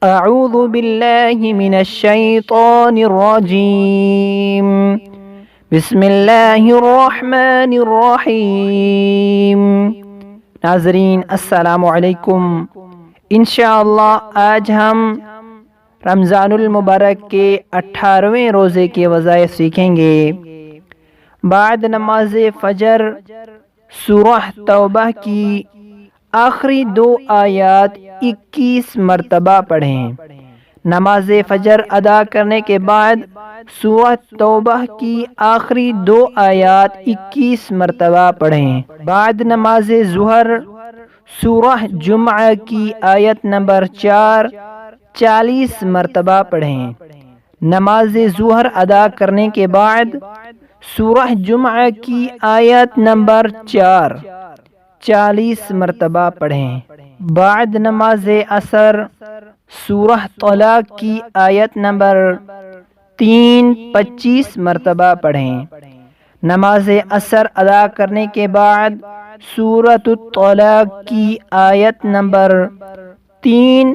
اعوذ باللہ من الشیطان الرجیم بسم اللہ الرحمن الرحیم۔ ناظرین السلام علیکم۔ انشاءاللہ آج ہم رمضان المبارک کے 18ویں روزے کے وظائف سیکھیں گے۔ بعد نماز فجر سورہ توبہ کی آخری 2 آیات 21 مرتبہ پڑھیں۔ نماز فجر ادا کرنے کے بعد سورہ توبہ کی آخری 2 آیات 21 مرتبہ پڑھیں۔ بعد نماز ظہر سورہ جمعہ کی آیت نمبر 4 40 مرتبہ پڑھیں۔ نماز ظہر ادا کرنے کے بعد سورہ جمعہ کی آیت نمبر 4 40 مرتبہ پڑھیں۔ بعد نماز عصر سورہ طلاق کی آیت نمبر 3 25 مرتبہ پڑھیں۔ نماز عصر ادا کرنے کے بعد سورۃ الطلاق کی آیت نمبر 3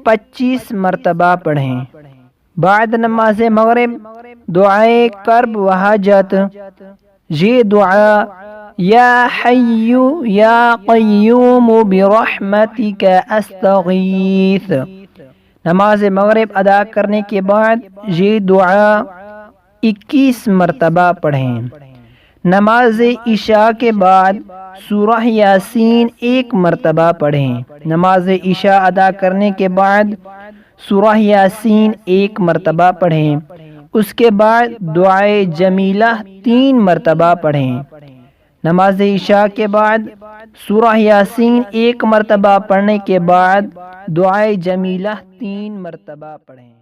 25 مرتبہ پڑھیں۔ بعد نماز مغرب دعائے کرب و حاجت، یہ دعا یا حی یا قیوم برحمتک استغیث، نماز مغرب ادا کرنے کے بعد یہ دعا 21 مرتبہ پڑھیں۔ نماز عشاء کے بعد سورہ یاسین 1 مرتبہ پڑھیں۔ نماز عشاء ادا کرنے کے بعد سورہ یاسین 1 مرتبہ پڑھیں۔ اس کے بعد دعائے جمیلہ 3 مرتبہ پڑھیں۔ نماز عشاء کے بعد سورہ یاسین 1 مرتبہ پڑھنے کے بعد دعائے جمیلہ 3 مرتبہ پڑھیں۔